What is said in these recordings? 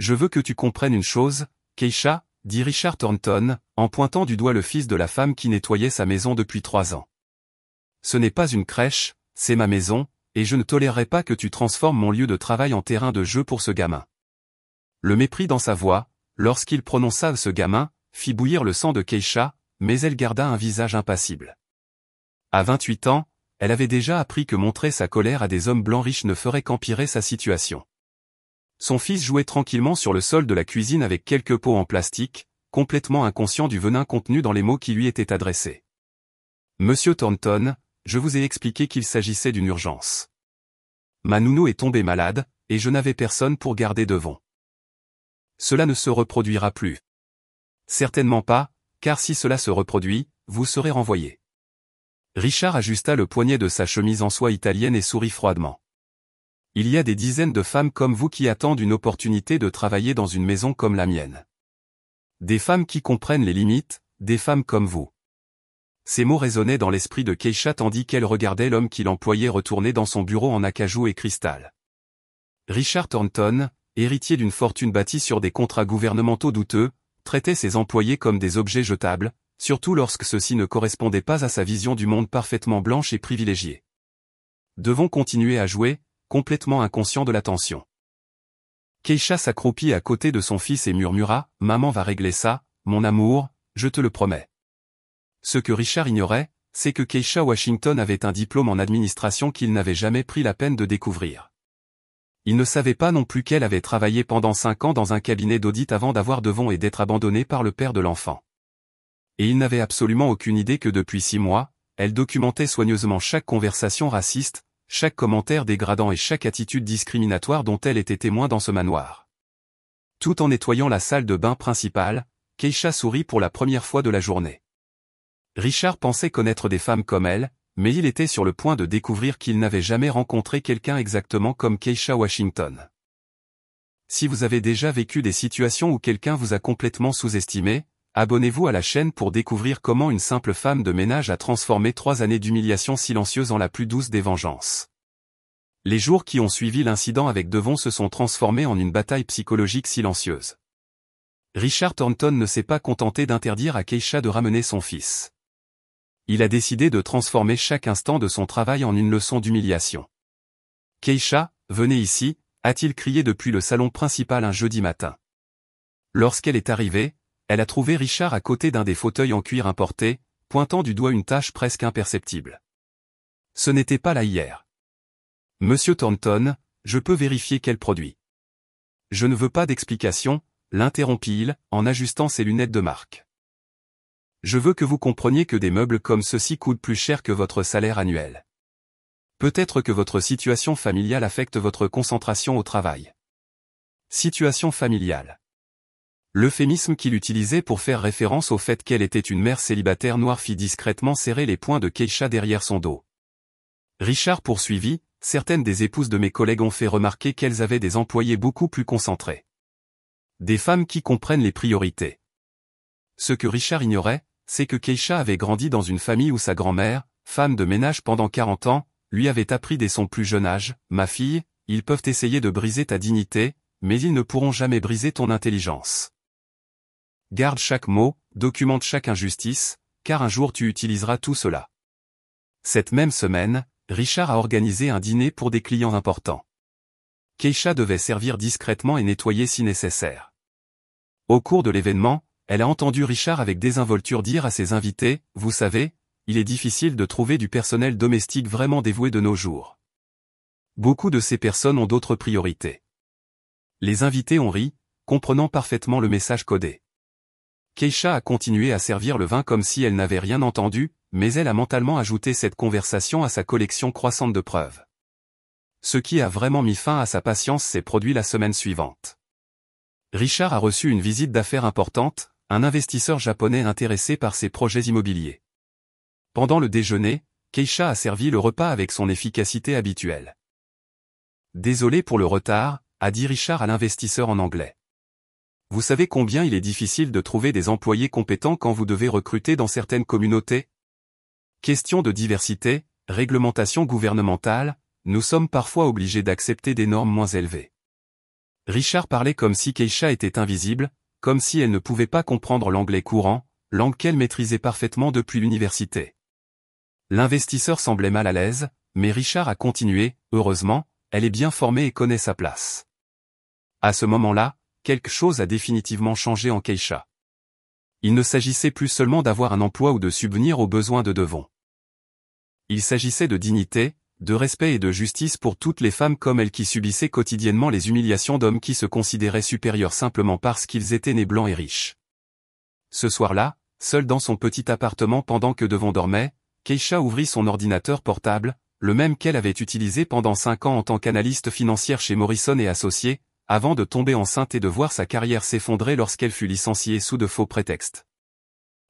Je veux que tu comprennes une chose, Keisha, dit Richard Thornton, en pointant du doigt le fils de la femme qui nettoyait sa maison depuis 3 ans. Ce n'est pas une crèche, c'est ma maison, et je ne tolérerai pas que tu transformes mon lieu de travail en terrain de jeu pour ce gamin. Le mépris dans sa voix, lorsqu'il prononça ce gamin, fit bouillir le sang de Keisha, mais elle garda un visage impassible. À 28 ans, elle avait déjà appris que montrer sa colère à des hommes blancs riches ne ferait qu'empirer sa situation. Son fils jouait tranquillement sur le sol de la cuisine avec quelques pots en plastique, complètement inconscient du venin contenu dans les mots qui lui étaient adressés. « Monsieur Thornton, je vous ai expliqué qu'il s'agissait d'une urgence. Ma nounou est tombée malade, et je n'avais personne pour garder devant. Cela ne se reproduira plus. Certainement pas, car si cela se reproduit, vous serez renvoyé. » Richard ajusta le poignet de sa chemise en soie italienne et sourit froidement. « Il y a des dizaines de femmes comme vous qui attendent une opportunité de travailler dans une maison comme la mienne. Des femmes qui comprennent les limites, des femmes comme vous. » Ces mots résonnaient dans l'esprit de Keisha tandis qu'elle regardait l'homme qui l'employait retourner dans son bureau en acajou et cristal. Richard Thornton, héritier d'une fortune bâtie sur des contrats gouvernementaux douteux, traitait ses employés comme des objets jetables, surtout lorsque ceux-ci ne correspondaient pas à sa vision du monde parfaitement blanche et privilégiée. Devons continuer à jouer, complètement inconscient de la tension. Keisha s'accroupit à côté de son fils et murmura, « Maman va régler ça, mon amour, je te le promets. » Ce que Richard ignorait, c'est que Keisha Washington avait un diplôme en administration qu'il n'avait jamais pris la peine de découvrir. Il ne savait pas non plus qu'elle avait travaillé pendant 5 ans dans un cabinet d'audit avant d'avoir devant et d'être abandonnée par le père de l'enfant. Et il n'avait absolument aucune idée que depuis 6 mois, elle documentait soigneusement chaque conversation raciste, chaque commentaire dégradant et chaque attitude discriminatoire dont elle était témoin dans ce manoir. Tout en nettoyant la salle de bain principale, Keisha sourit pour la première fois de la journée. Richard pensait connaître des femmes comme elle, mais il était sur le point de découvrir qu'il n'avait jamais rencontré quelqu'un exactement comme Keisha Washington. Si vous avez déjà vécu des situations où quelqu'un vous a complètement sous-estimé, abonnez-vous à la chaîne pour découvrir comment une simple femme de ménage a transformé 3 années d'humiliation silencieuse en la plus douce des vengeances. Les jours qui ont suivi l'incident avec Devon se sont transformés en une bataille psychologique silencieuse. Richard Thornton ne s'est pas contenté d'interdire à Keisha de ramener son fils. Il a décidé de transformer chaque instant de son travail en une leçon d'humiliation. « Keisha, venez ici », a-t-il crié depuis le salon principal un jeudi matin. Lorsqu'elle est arrivée, elle a trouvé Richard à côté d'un des fauteuils en cuir importé, pointant du doigt une tache presque imperceptible. Ce n'était pas là hier. « Monsieur Thornton, je peux vérifier quel produit. » « Je ne veux pas d'explication, » l'interrompit-il, en ajustant ses lunettes de marque. « Je veux que vous compreniez que des meubles comme ceux-ci coûtent plus cher que votre salaire annuel. Peut-être que votre situation familiale affecte votre concentration au travail. » Situation familiale. L'euphémisme qu'il utilisait pour faire référence au fait qu'elle était une mère célibataire noire fit discrètement serrer les poings de Keisha derrière son dos. Richard poursuivit, « Certaines des épouses de mes collègues ont fait remarquer qu'elles avaient des employés beaucoup plus concentrés. Des femmes qui comprennent les priorités. » Ce que Richard ignorait, c'est que Keisha avait grandi dans une famille où sa grand-mère, femme de ménage pendant 40 ans, lui avait appris dès son plus jeune âge, « Ma fille, ils peuvent essayer de briser ta dignité, mais ils ne pourront jamais briser ton intelligence. Garde chaque mot, documente chaque injustice, car un jour tu utiliseras tout cela. » Cette même semaine, Richard a organisé un dîner pour des clients importants. Keisha devait servir discrètement et nettoyer si nécessaire. Au cours de l'événement, elle a entendu Richard avec désinvolture dire à ses invités, « Vous savez, il est difficile de trouver du personnel domestique vraiment dévoué de nos jours. Beaucoup de ces personnes ont d'autres priorités. » Les invités ont ri, comprenant parfaitement le message codé. Keisha a continué à servir le vin comme si elle n'avait rien entendu, mais elle a mentalement ajouté cette conversation à sa collection croissante de preuves. Ce qui a vraiment mis fin à sa patience s'est produit la semaine suivante. Richard a reçu une visite d'affaires importante, un investisseur japonais intéressé par ses projets immobiliers. Pendant le déjeuner, Keisha a servi le repas avec son efficacité habituelle. « Désolé pour le retard », a dit Richard à l'investisseur en anglais. « Vous savez combien il est difficile de trouver des employés compétents quand vous devez recruter dans certaines communautés ? Question de diversité, réglementation gouvernementale, nous sommes parfois obligés d'accepter des normes moins élevées. » Richard parlait comme si Keisha était invisible, comme si elle ne pouvait pas comprendre l'anglais courant, langue qu'elle maîtrisait parfaitement depuis l'université. L'investisseur semblait mal à l'aise, mais Richard a continué, heureusement, elle est bien formée et connaît sa place. À ce moment-là, quelque chose a définitivement changé en Keisha. Il ne s'agissait plus seulement d'avoir un emploi ou de subvenir aux besoins de Devon. Il s'agissait de dignité, de respect et de justice pour toutes les femmes comme elle qui subissaient quotidiennement les humiliations d'hommes qui se considéraient supérieurs simplement parce qu'ils étaient nés blancs et riches. Ce soir-là, seule dans son petit appartement pendant que Devon dormait, Keisha ouvrit son ordinateur portable, le même qu'elle avait utilisé pendant 5 ans en tant qu'analyste financière chez Morrison et Associés, avant de tomber enceinte et de voir sa carrière s'effondrer lorsqu'elle fut licenciée sous de faux prétextes.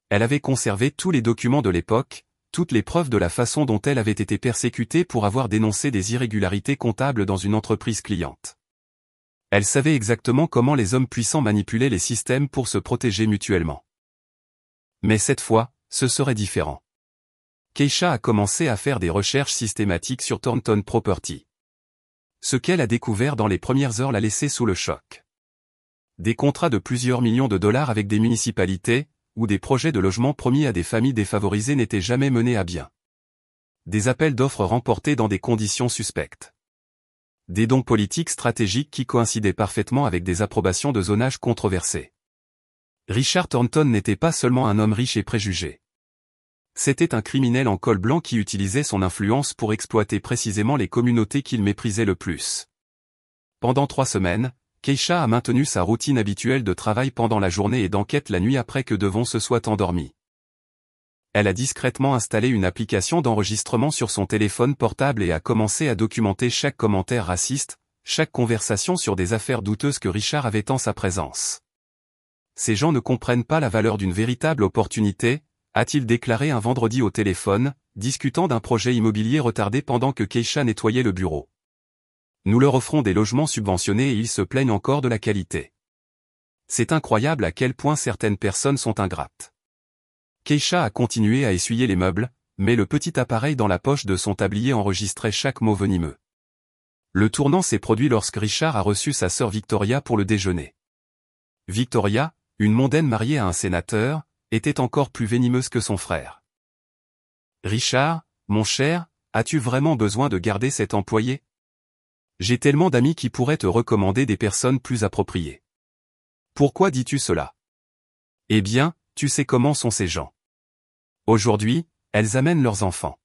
Elle avait conservé tous les documents de l'époque, toutes les preuves de la façon dont elle avait été persécutée pour avoir dénoncé des irrégularités comptables dans une entreprise cliente. Elle savait exactement comment les hommes puissants manipulaient les systèmes pour se protéger mutuellement. Mais cette fois, ce serait différent. Keisha a commencé à faire des recherches systématiques sur Thornton Property. Ce qu'elle a découvert dans les premières heures l'a laissé sous le choc. Des contrats de plusieurs millions de dollars avec des municipalités, ou des projets de logement promis à des familles défavorisées n'étaient jamais menés à bien. Des appels d'offres remportés dans des conditions suspectes. Des dons politiques stratégiques qui coïncidaient parfaitement avec des approbations de zonage controversées. Richard Thornton n'était pas seulement un homme riche et préjugé. C'était un criminel en col blanc qui utilisait son influence pour exploiter précisément les communautés qu'il méprisait le plus. Pendant 3 semaines, Keisha a maintenu sa routine habituelle de travail pendant la journée et d'enquête la nuit après que Devon se soit endormi. Elle a discrètement installé une application d'enregistrement sur son téléphone portable et a commencé à documenter chaque commentaire raciste, chaque conversation sur des affaires douteuses que Richard avait en sa présence. Ces gens ne comprennent pas la valeur d'une véritable opportunité, a-t-il déclaré un vendredi au téléphone, discutant d'un projet immobilier retardé pendant que Keisha nettoyait le bureau. Nous leur offrons des logements subventionnés et ils se plaignent encore de la qualité. C'est incroyable à quel point certaines personnes sont ingrates. Keisha a continué à essuyer les meubles, mais le petit appareil dans la poche de son tablier enregistrait chaque mot venimeux. Le tournant s'est produit lorsque Richard a reçu sa sœur Victoria pour le déjeuner. Victoria, une mondaine mariée à un sénateur, était encore plus venimeuse que son frère. « Richard, mon cher, as-tu vraiment besoin de garder cet employé ? J'ai tellement d'amis qui pourraient te recommander des personnes plus appropriées. Pourquoi dis-tu cela ? Eh bien, tu sais comment sont ces gens. Aujourd'hui, elles amènent leurs enfants.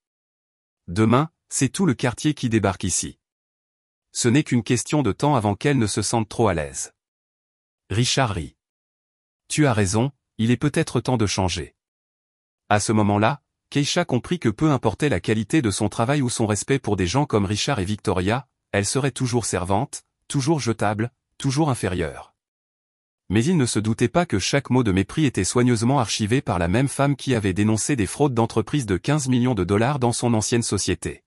Demain, c'est tout le quartier qui débarque ici. Ce n'est qu'une question de temps avant qu'elles ne se sentent trop à l'aise. » Richard rit. « Tu as raison, il est peut-être temps de changer. » À ce moment-là, Keisha comprit que peu importait la qualité de son travail ou son respect pour des gens comme Richard et Victoria, elle serait toujours servante, toujours jetable, toujours inférieure. Mais il ne se doutait pas que chaque mot de mépris était soigneusement archivé par la même femme qui avait dénoncé des fraudes d'entreprise de 15 millions de dollars dans son ancienne société.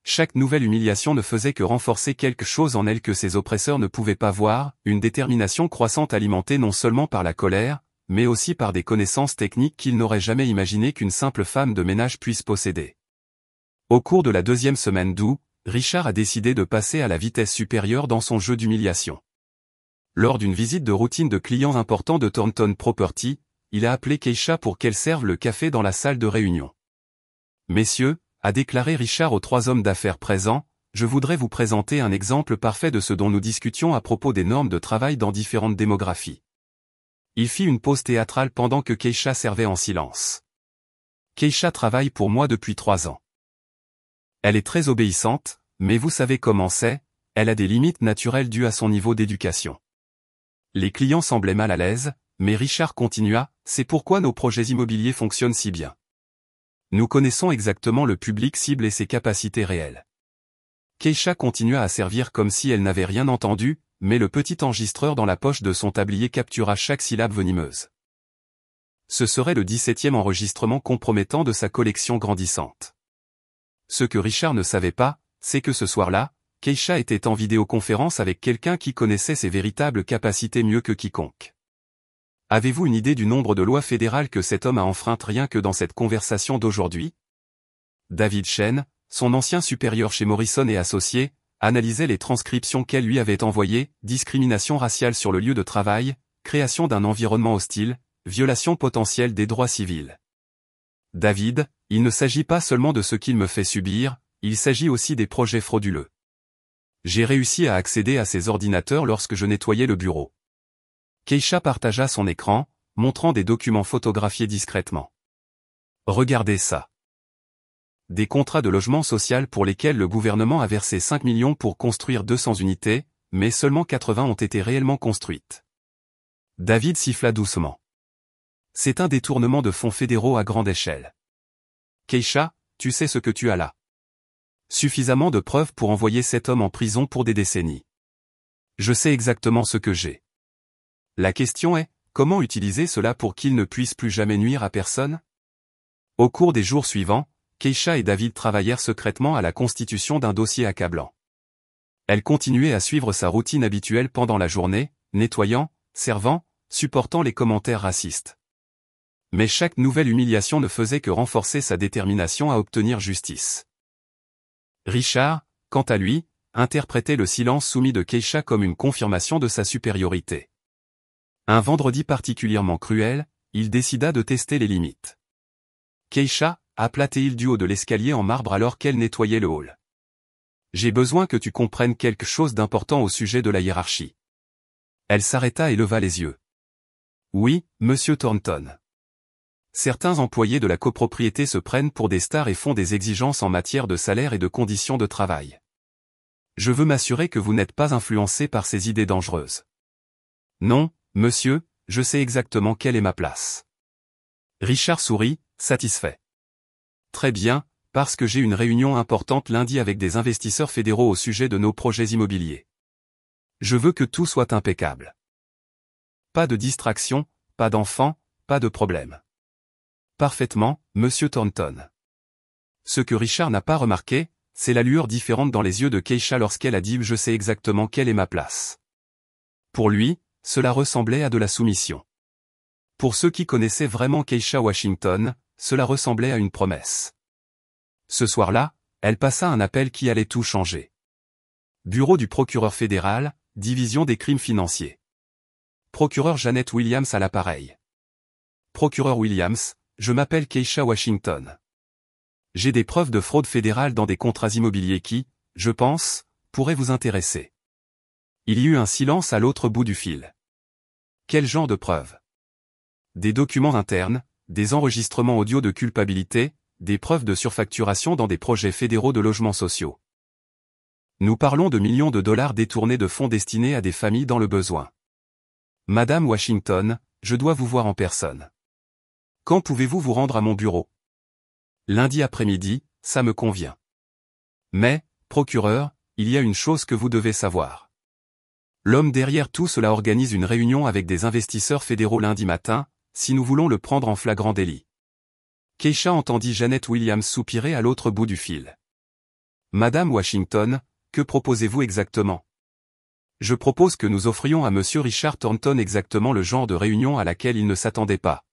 Chaque nouvelle humiliation ne faisait que renforcer quelque chose en elle que ses oppresseurs ne pouvaient pas voir, une détermination croissante alimentée non seulement par la colère, mais aussi par des connaissances techniques qu'ils n'auraient jamais imaginé qu'une simple femme de ménage puisse posséder. Au cours de la 2e semaine d'août, Richard a décidé de passer à la vitesse supérieure dans son jeu d'humiliation. Lors d'une visite de routine de clients importants de Thornton Property, il a appelé Keisha pour qu'elle serve le café dans la salle de réunion. « Messieurs, » a déclaré Richard aux 3 hommes d'affaires présents, « je voudrais vous présenter un exemple parfait de ce dont nous discutions à propos des normes de travail dans différentes démographies. » Il fit une pause théâtrale pendant que Keisha servait en silence. « Keisha travaille pour moi depuis 3 ans. Elle est très obéissante, mais vous savez comment c'est, elle a des limites naturelles dues à son niveau d'éducation. » Les clients semblaient mal à l'aise, mais Richard continua, « C'est pourquoi nos projets immobiliers fonctionnent si bien. Nous connaissons exactement le public cible et ses capacités réelles. » Keisha continua à servir comme si elle n'avait rien entendu, mais le petit enregistreur dans la poche de son tablier captura chaque syllabe venimeuse. Ce serait le 17e enregistrement compromettant de sa collection grandissante. Ce que Richard ne savait pas, c'est que ce soir-là, Keisha était en vidéoconférence avec quelqu'un qui connaissait ses véritables capacités mieux que quiconque. Avez-vous une idée du nombre de lois fédérales que cet homme a enfreintes rien que dans cette conversation d'aujourd'hui ? David Shen, son ancien supérieur chez Morrison et Associés, analysait les transcriptions qu'elle lui avait envoyées, discrimination raciale sur le lieu de travail, création d'un environnement hostile, violation potentielle des droits civils. David, il ne s'agit pas seulement de ce qu'il me fait subir, il s'agit aussi des projets frauduleux. J'ai réussi à accéder à ces ordinateurs lorsque je nettoyais le bureau. Keisha partagea son écran, montrant des documents photographiés discrètement. Regardez ça. Des contrats de logement social pour lesquels le gouvernement a versé 5 millions pour construire 200 unités, mais seulement 80 ont été réellement construites. David siffla doucement. C'est un détournement de fonds fédéraux à grande échelle. Keisha, tu sais ce que tu as là. Suffisamment de preuves pour envoyer cet homme en prison pour des décennies. Je sais exactement ce que j'ai. La question est, comment utiliser cela pour qu'il ne puisse plus jamais nuire à personne? Au cours des jours suivants, Keisha et David travaillèrent secrètement à la constitution d'un dossier accablant. Elle continuait à suivre sa routine habituelle pendant la journée, nettoyant, servant, supportant les commentaires racistes. Mais chaque nouvelle humiliation ne faisait que renforcer sa détermination à obtenir justice. Richard, quant à lui, interprétait le silence soumis de Keisha comme une confirmation de sa supériorité. Un vendredi particulièrement cruel, il décida de tester les limites. Keisha, aplatait-il du haut de l'escalier en marbre alors qu'elle nettoyait le hall. J'ai besoin que tu comprennes quelque chose d'important au sujet de la hiérarchie. Elle s'arrêta et leva les yeux. Oui, monsieur Thornton. Certains employés de la copropriété se prennent pour des stars et font des exigences en matière de salaire et de conditions de travail. Je veux m'assurer que vous n'êtes pas influencé par ces idées dangereuses. Non, monsieur, je sais exactement quelle est ma place. Richard sourit, satisfait. Très bien, parce que j'ai une réunion importante lundi avec des investisseurs fédéraux au sujet de nos projets immobiliers. Je veux que tout soit impeccable. Pas de distraction, pas d'enfants, pas de problème. Parfaitement, monsieur Thornton. Ce que Richard n'a pas remarqué, c'est la lueur différente dans les yeux de Keisha lorsqu'elle a dit « Je sais exactement quelle est ma place ». Pour lui, cela ressemblait à de la soumission. Pour ceux qui connaissaient vraiment Keisha Washington, cela ressemblait à une promesse. Ce soir-là, elle passa un appel qui allait tout changer. Bureau du procureur fédéral, division des crimes financiers. Procureur Janet Williams à l'appareil. Procureur Williams, je m'appelle Keisha Washington. J'ai des preuves de fraude fédérale dans des contrats immobiliers qui, je pense, pourraient vous intéresser. Il y eut un silence à l'autre bout du fil. Quel genre de preuves? Des documents internes, des enregistrements audio de culpabilité, des preuves de surfacturation dans des projets fédéraux de logements sociaux. Nous parlons de millions de dollars détournés de fonds destinés à des familles dans le besoin. Madame Washington, je dois vous voir en personne. Quand pouvez-vous vous rendre à mon bureau? Lundi après-midi, ça me convient. Mais, procureur, il y a une chose que vous devez savoir. L'homme derrière tout cela organise une réunion avec des investisseurs fédéraux lundi matin, si nous voulons le prendre en flagrant délit. Keisha entendit Janet Williams soupirer à l'autre bout du fil. Madame Washington, que proposez-vous exactement? Je propose que nous offrions à monsieur Richard Thornton exactement le genre de réunion à laquelle il ne s'attendait pas.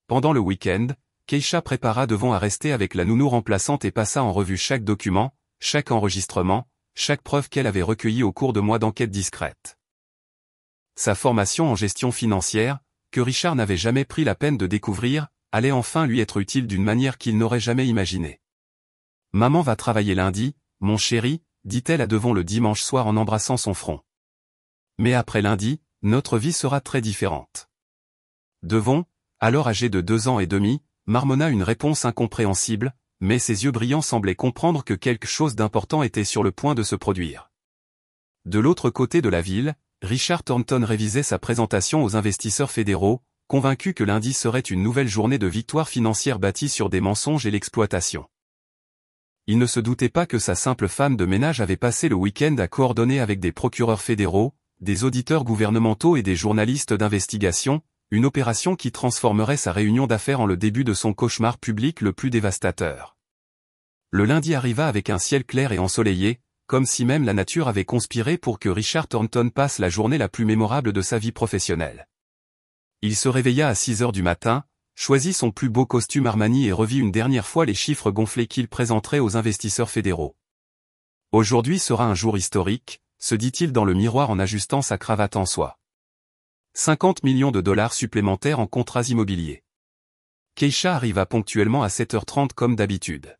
Pendant le week-end, Keisha prépara devant à rester avec la nounou remplaçante et passa en revue chaque document, chaque enregistrement, chaque preuve qu'elle avait recueillie au cours de mois d'enquête discrète. Sa formation en gestion financière, que Richard n'avait jamais pris la peine de découvrir, allait enfin lui être utile d'une manière qu'il n'aurait jamais imaginée. « Maman va travailler lundi, mon chéri, dit-elle à Devon le dimanche soir en embrassant son front. Mais après lundi, notre vie sera très différente. Devon, alors âgé de 2 ans et demi, marmonna une réponse incompréhensible, mais ses yeux brillants semblaient comprendre que quelque chose d'important était sur le point de se produire. De l'autre côté de la ville, Richard Thornton révisait sa présentation aux investisseurs fédéraux, convaincu que lundi serait une nouvelle journée de victoire financière bâtie sur des mensonges et l'exploitation. Il ne se doutait pas que sa simple femme de ménage avait passé le week-end à coordonner avec des procureurs fédéraux, des auditeurs gouvernementaux et des journalistes d'investigation, une opération qui transformerait sa réunion d'affaires en le début de son cauchemar public le plus dévastateur. Le lundi arriva avec un ciel clair et ensoleillé, comme si même la nature avait conspiré pour que Richard Thornton passe la journée la plus mémorable de sa vie professionnelle. Il se réveilla à 6 heures du matin, choisit son plus beau costume Armani et revit une dernière fois les chiffres gonflés qu'il présenterait aux investisseurs fédéraux. Aujourd'hui sera un jour historique, se dit-il dans le miroir en ajustant sa cravate en soie. 50 millions de dollars supplémentaires en contrats immobiliers. Keisha arriva ponctuellement à 7h30 comme d'habitude.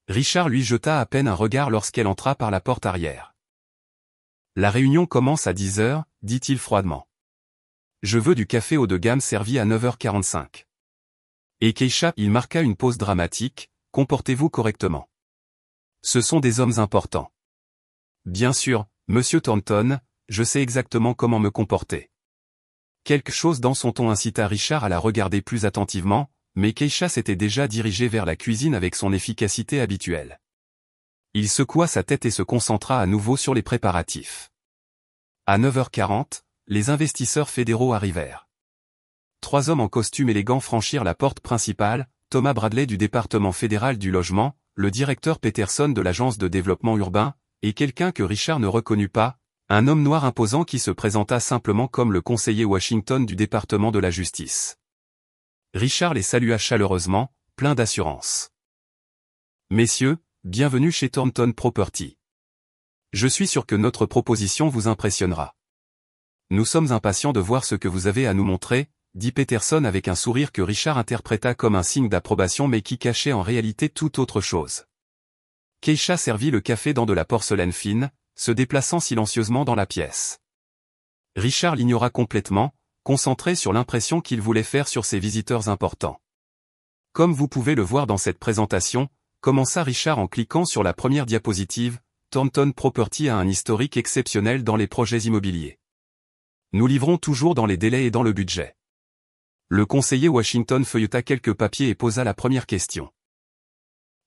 Richard lui jeta à peine un regard lorsqu'elle entra par la porte arrière. La réunion commence à 10h, dit-il froidement. Je veux du café haut de gamme servi à 9h45. Et Keisha, il marqua une pause dramatique, comportez-vous correctement. Ce sont des hommes importants. Bien sûr, monsieur Thornton, je sais exactement comment me comporter. Quelque chose dans son ton incita Richard à la regarder plus attentivement, mais Keisha s'était déjà dirigée vers la cuisine avec son efficacité habituelle. Il secoua sa tête et se concentra à nouveau sur les préparatifs. À 9h40, les investisseurs fédéraux arrivèrent. 3 hommes en costume élégant franchirent la porte principale, Thomas Bradley du département fédéral du logement, le directeur Peterson de l'agence de développement urbain, et quelqu'un que Richard ne reconnut pas, un homme noir imposant qui se présenta simplement comme le conseiller Washington du département de la justice. Richard les salua chaleureusement, plein d'assurance. Messieurs, bienvenue chez Thornton Property. Je suis sûr que notre proposition vous impressionnera. Nous sommes impatients de voir ce que vous avez à nous montrer, dit Peterson avec un sourire que Richard interpréta comme un signe d'approbation mais qui cachait en réalité tout autre chose. Keisha servit le café dans de la porcelaine fine, se déplaçant silencieusement dans la pièce. Richard l'ignora complètement, concentré sur l'impression qu'il voulait faire sur ses visiteurs importants. Comme vous pouvez le voir dans cette présentation, commença Richard en cliquant sur la première diapositive, Thornton Property a un historique exceptionnel dans les projets immobiliers. Nous livrons toujours dans les délais et dans le budget. Le conseiller Washington feuilleta quelques papiers et posa la première question.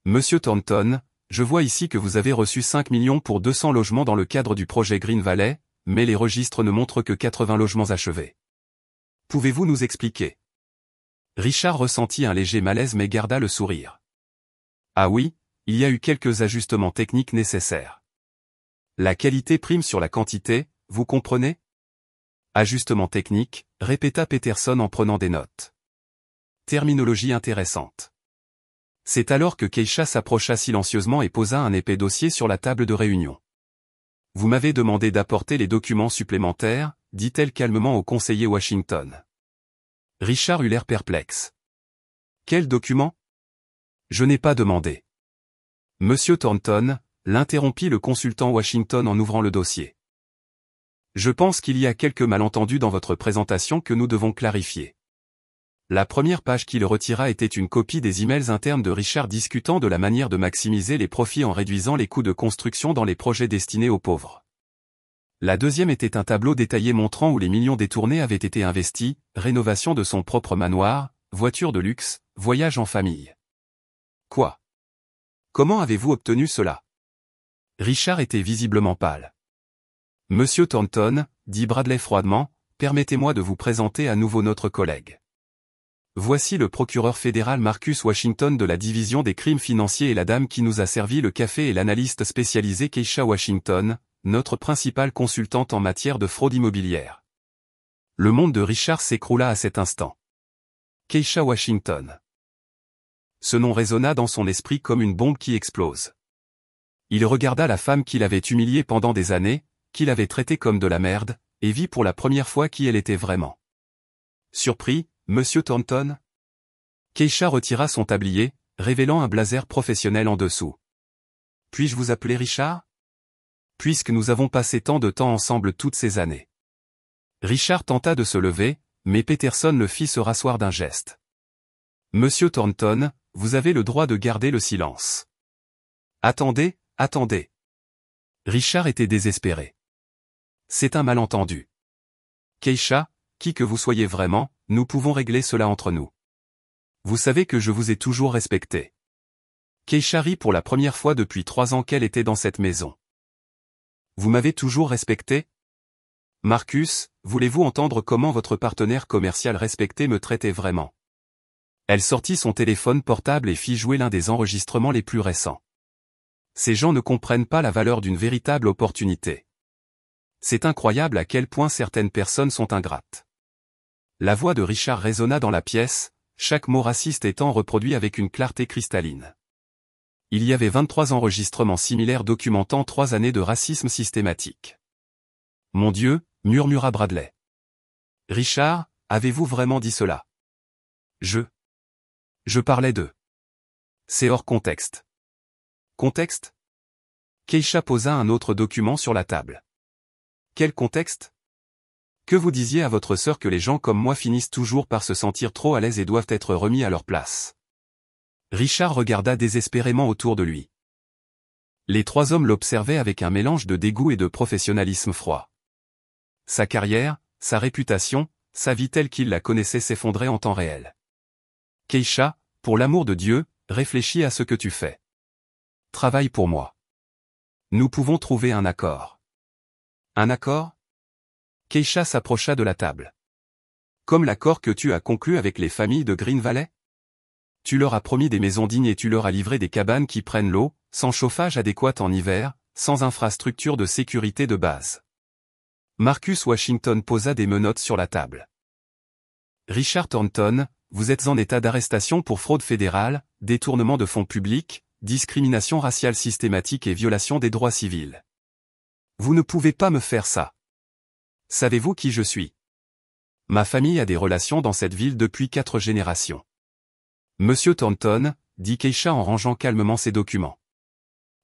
Monsieur Thornton, je vois ici que vous avez reçu 5 millions pour 200 logements dans le cadre du projet Green Valley, mais les registres ne montrent que 80 logements achevés. Pouvez-vous nous expliquer? Richard ressentit un léger malaise mais garda le sourire. Ah oui, il y a eu quelques ajustements techniques nécessaires. La qualité prime sur la quantité, vous comprenez? Ajustement technique, répéta Peterson en prenant des notes. Terminologie intéressante. C'est alors que Keisha s'approcha silencieusement et posa un épais dossier sur la table de réunion. Vous m'avez demandé d'apporter les documents supplémentaires, dit-elle calmement au conseiller Washington. Richard eut l'air perplexe. Quels documents? Je n'ai pas demandé. Monsieur Thornton, l'interrompit le consultant Washington en ouvrant le dossier. Je pense qu'il y a quelques malentendus dans votre présentation que nous devons clarifier. La première page qu'il retira était une copie des emails internes de Richard discutant de la manière de maximiser les profits en réduisant les coûts de construction dans les projets destinés aux pauvres. La deuxième était un tableau détaillé montrant où les millions détournés avaient été investis, rénovation de son propre manoir, voiture de luxe, voyage en famille. Quoi? Comment avez-vous obtenu cela? Richard était visiblement pâle. Monsieur Thornton, dit Bradley froidement, permettez-moi de vous présenter à nouveau notre collègue. Voici le procureur fédéral Marcus Washington de la division des crimes financiers et la dame qui nous a servi le café et l'analyste spécialisé Keisha Washington, notre principale consultante en matière de fraude immobilière. Le monde de Richard s'écroula à cet instant. Keisha Washington. Ce nom résonna dans son esprit comme une bombe qui explose. Il regarda la femme qu'il avait humiliée pendant des années, qu'il avait traitée comme de la merde, et vit pour la première fois qui elle était vraiment. Surpris, Monsieur Thornton? Keisha retira son tablier, révélant un blazer professionnel en dessous. Puis-je vous appeler Richard? Puisque nous avons passé tant de temps ensemble toutes ces années. Richard tenta de se lever, mais Peterson le fit se rasseoir d'un geste. Monsieur Thornton, vous avez le droit de garder le silence. Attendez, attendez. Richard était désespéré. C'est un malentendu. Keisha, qui que vous soyez vraiment, nous pouvons régler cela entre nous. Vous savez que je vous ai toujours respecté. Keisha rit pour la première fois depuis 3 ans qu'elle était dans cette maison. Vous m'avez toujours respecté? Marcus, voulez-vous entendre comment votre partenaire commercial respecté me traitait vraiment? Elle sortit son téléphone portable et fit jouer l'un des enregistrements les plus récents. Ces gens ne comprennent pas la valeur d'une véritable opportunité. C'est incroyable à quel point certaines personnes sont ingrates. La voix de Richard résonna dans la pièce, chaque mot raciste étant reproduit avec une clarté cristalline. Il y avait 23 enregistrements similaires documentant 3 années de racisme systématique. Mon Dieu, murmura Bradley. Richard, avez-vous vraiment dit cela? Je parlais d'eux. C'est hors contexte. Contexte? Keisha posa un autre document sur la table. Quel contexte? Que vous disiez à votre sœur que les gens comme moi finissent toujours par se sentir trop à l'aise et doivent être remis à leur place. Richard regarda désespérément autour de lui. Les 3 hommes l'observaient avec un mélange de dégoût et de professionnalisme froid. Sa carrière, sa réputation, sa vie telle qu'il la connaissait s'effondrait en temps réel. Keisha, pour l'amour de Dieu, réfléchis à ce que tu fais. Travaille pour moi. Nous pouvons trouver un accord. Un accord? Keisha s'approcha de la table. Comme l'accord que tu as conclu avec les familles de Green Valley? Tu leur as promis des maisons dignes et tu leur as livré des cabanes qui prennent l'eau, sans chauffage adéquat en hiver, sans infrastructure de sécurité de base. Marcus Washington posa des menottes sur la table. Richard Thornton, vous êtes en état d'arrestation pour fraude fédérale, détournement de fonds publics, discrimination raciale systématique et violation des droits civils. Vous ne pouvez pas me faire ça. Savez-vous qui je suis? Ma famille a des relations dans cette ville depuis 4 générations. Monsieur Thornton, dit Keisha en rangeant calmement ses documents.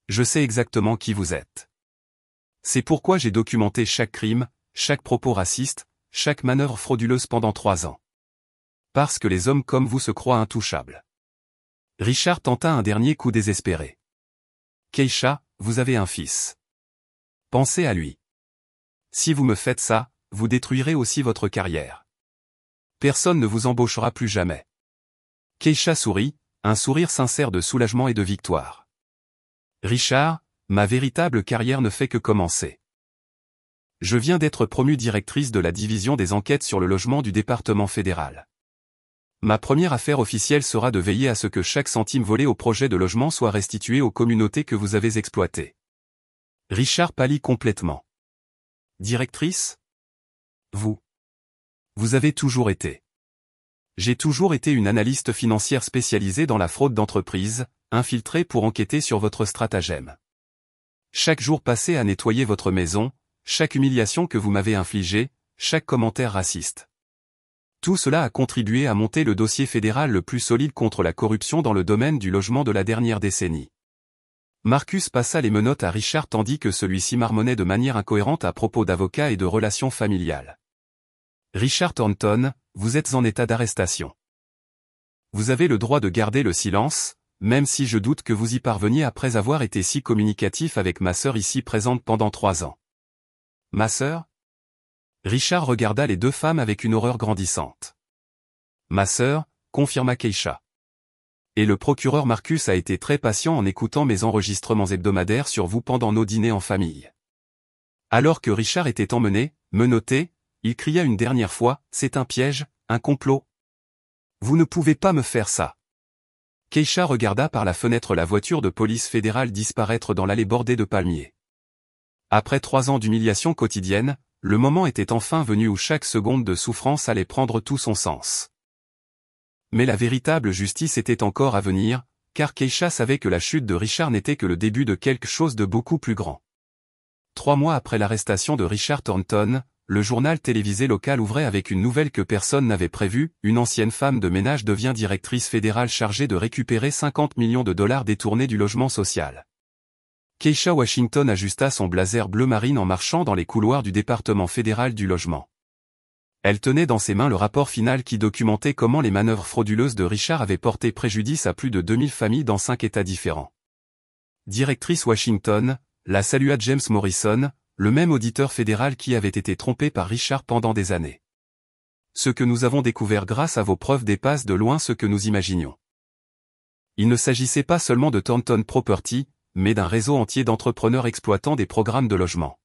Je sais exactement qui vous êtes. C'est pourquoi j'ai documenté chaque crime, chaque propos raciste, chaque manœuvre frauduleuse pendant 3 ans. Parce que les hommes comme vous se croient intouchables. Richard tenta un dernier coup désespéré. Keisha, vous avez un fils. Pensez à lui. Si vous me faites ça, vous détruirez aussi votre carrière. Personne ne vous embauchera plus jamais. Keisha sourit, un sourire sincère de soulagement et de victoire. Richard, ma véritable carrière ne fait que commencer. Je viens d'être promue directrice de la division des enquêtes sur le logement du département fédéral. Ma première affaire officielle sera de veiller à ce que chaque centime volé au projet de logement soit restitué aux communautés que vous avez exploitées. Richard pâlit complètement. Directrice? Vous avez toujours été. J'ai toujours été une analyste financière spécialisée dans la fraude d'entreprise, infiltrée pour enquêter sur votre stratagème. Chaque jour passé à nettoyer votre maison, chaque humiliation que vous m'avez infligée, chaque commentaire raciste. Tout cela a contribué à monter le dossier fédéral le plus solide contre la corruption dans le domaine du logement de la dernière décennie. Marcus passa les menottes à Richard tandis que celui-ci marmonnait de manière incohérente à propos d'avocats et de relations familiales. Richard Thornton, vous êtes en état d'arrestation. Vous avez le droit de garder le silence, même si je doute que vous y parveniez après avoir été si communicatif avec ma sœur ici présente pendant 3 ans. Ma sœur? Richard regarda les 2 femmes avec une horreur grandissante. Ma sœur, confirma Keisha. Et le procureur Marcus a été très patient en écoutant mes enregistrements hebdomadaires sur vous pendant nos dîners en famille. Alors que Richard était emmené, menotté, il cria une dernière fois, c'est un piège, un complot. Vous ne pouvez pas me faire ça. Keisha regarda par la fenêtre la voiture de police fédérale disparaître dans l'allée bordée de palmiers. Après 3 ans d'humiliation quotidienne, le moment était enfin venu où chaque seconde de souffrance allait prendre tout son sens. Mais la véritable justice était encore à venir, car Keisha savait que la chute de Richard n'était que le début de quelque chose de beaucoup plus grand. 3 mois après l'arrestation de Richard Thornton, le journal télévisé local ouvrait avec une nouvelle que personne n'avait prévue, une ancienne femme de ménage devient directrice fédérale chargée de récupérer 50 millions de dollars détournés du logement social. Keisha Washington ajusta son blazer bleu marine en marchant dans les couloirs du département fédéral du logement. Elle tenait dans ses mains le rapport final qui documentait comment les manœuvres frauduleuses de Richard avaient porté préjudice à plus de 2000 familles dans 5 États différents. Directrice Washington, la salua James Morrison, le même auditeur fédéral qui avait été trompé par Richard pendant des années. Ce que nous avons découvert grâce à vos preuves dépasse de loin ce que nous imaginions. Il ne s'agissait pas seulement de Thornton Property, mais d'un réseau entier d'entrepreneurs exploitant des programmes de logement.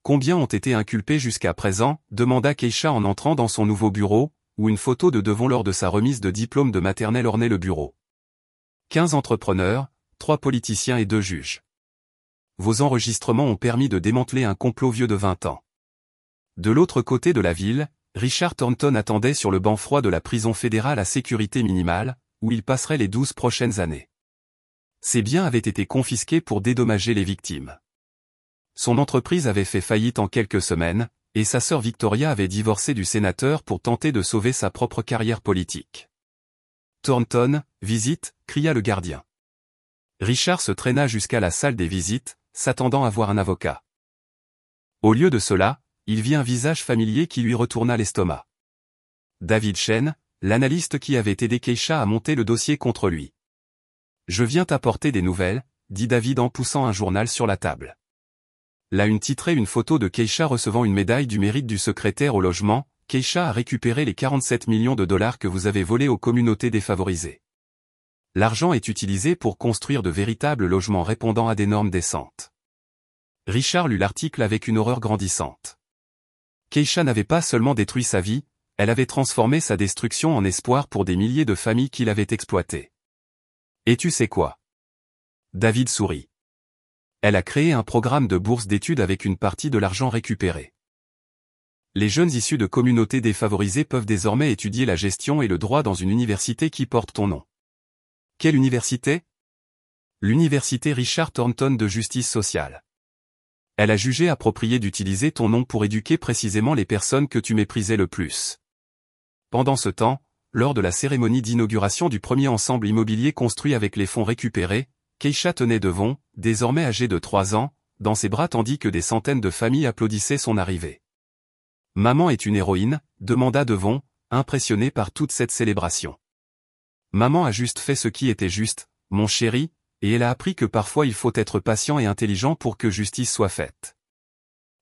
Combien ont été inculpés jusqu'à présent, demanda Keisha en entrant dans son nouveau bureau, où une photo de Devon lors de sa remise de diplôme de maternelle ornait le bureau. 15 entrepreneurs, 3 politiciens et 2 juges. Vos enregistrements ont permis de démanteler un complot vieux de 20 ans. De l'autre côté de la ville, Richard Thornton attendait sur le banc froid de la prison fédérale à sécurité minimale, où il passerait les 12 prochaines années. Ses biens avaient été confisqués pour dédommager les victimes. Son entreprise avait fait faillite en quelques semaines, et sa sœur Victoria avait divorcé du sénateur pour tenter de sauver sa propre carrière politique. Thornton, visite, cria le gardien. Richard se traîna jusqu'à la salle des visites, s'attendant à voir un avocat. Au lieu de cela, il vit un visage familier qui lui retourna l'estomac. David Chen, l'analyste qui avait aidé Keisha à monter le dossier contre lui. « Je viens t'apporter des nouvelles », dit David en poussant un journal sur la table. La une titrait une photo de Keisha recevant une médaille du mérite du secrétaire au logement. « Keisha a récupéré les 47 millions de dollars que vous avez volés aux communautés défavorisées. L'argent est utilisé pour construire de véritables logements répondant à des normes décentes. » Richard lut l'article avec une horreur grandissante. Keisha n'avait pas seulement détruit sa vie, elle avait transformé sa destruction en espoir pour des milliers de familles qui l'avaient exploitée. Et tu sais quoi? David sourit. Elle a créé un programme de bourse d'études avec une partie de l'argent récupéré. Les jeunes issus de communautés défavorisées peuvent désormais étudier la gestion et le droit dans une université qui porte ton nom. Quelle université? L'université Richard Thornton de justice sociale. Elle a jugé approprié d'utiliser ton nom pour éduquer précisément les personnes que tu méprisais le plus. Pendant ce temps, lors de la cérémonie d'inauguration du premier ensemble immobilier construit avec les fonds récupérés, Keisha tenait Devon, désormais âgé de 3 ans, dans ses bras tandis que des centaines de familles applaudissaient son arrivée. « Maman est une héroïne ?» demanda Devon, impressionné par toute cette célébration. « Maman a juste fait ce qui était juste, mon chéri, et elle a appris que parfois il faut être patient et intelligent pour que justice soit faite. »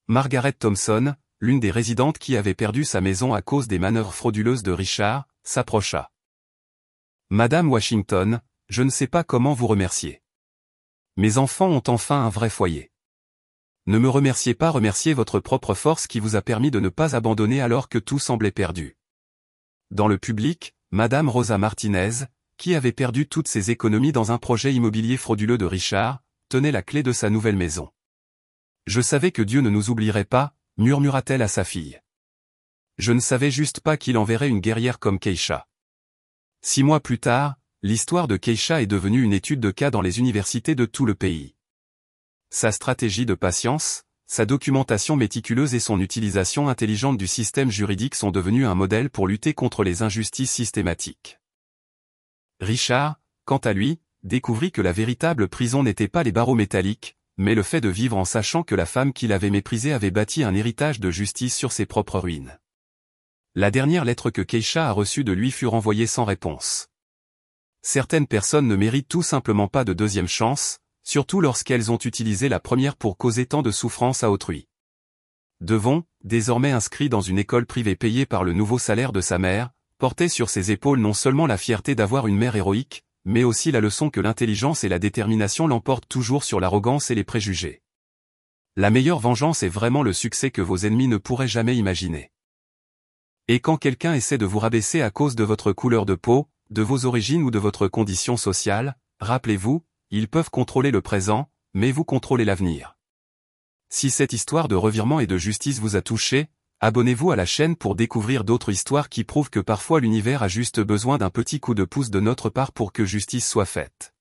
Margaret Thompson, l'une des résidentes qui avait perdu sa maison à cause des manœuvres frauduleuses de Richard, s'approcha. « Madame Washington, je ne sais pas comment vous remercier. Mes enfants ont enfin un vrai foyer. Ne me remerciez pas, remerciez votre propre force qui vous a permis de ne pas abandonner alors que tout semblait perdu. » Dans le public, Madame Rosa Martinez, qui avait perdu toutes ses économies dans un projet immobilier frauduleux de Richard, tenait la clé de sa nouvelle maison. « Je savais que Dieu ne nous oublierait pas, » murmura-t-elle à sa fille. « Je ne savais juste pas qu'il enverrait une guerrière comme Keisha. » 6 mois plus tard, l'histoire de Keisha est devenue une étude de cas dans les universités de tout le pays. Sa stratégie de patience, sa documentation méticuleuse et son utilisation intelligente du système juridique sont devenus un modèle pour lutter contre les injustices systématiques. Richard, quant à lui, découvrit que la véritable prison n'était pas les barreaux métalliques, mais le fait de vivre en sachant que la femme qu'il avait méprisée avait bâti un héritage de justice sur ses propres ruines. La dernière lettre que Keisha a reçue de lui fut renvoyée sans réponse. Certaines personnes ne méritent tout simplement pas de deuxième chance, surtout lorsqu'elles ont utilisé la première pour causer tant de souffrance à autrui. Devon, désormais inscrit dans une école privée payée par le nouveau salaire de sa mère, portait sur ses épaules non seulement la fierté d'avoir une mère héroïque, mais aussi la leçon que l'intelligence et la détermination l'emportent toujours sur l'arrogance et les préjugés. La meilleure vengeance est vraiment le succès que vos ennemis ne pourraient jamais imaginer. Et quand quelqu'un essaie de vous rabaisser à cause de votre couleur de peau, de vos origines ou de votre condition sociale, rappelez-vous, ils peuvent contrôler le présent, mais vous contrôlez l'avenir. Si cette histoire de revirement et de justice vous a touché, abonnez-vous à la chaîne pour découvrir d'autres histoires qui prouvent que parfois l'univers a juste besoin d'un petit coup de pouce de notre part pour que justice soit faite.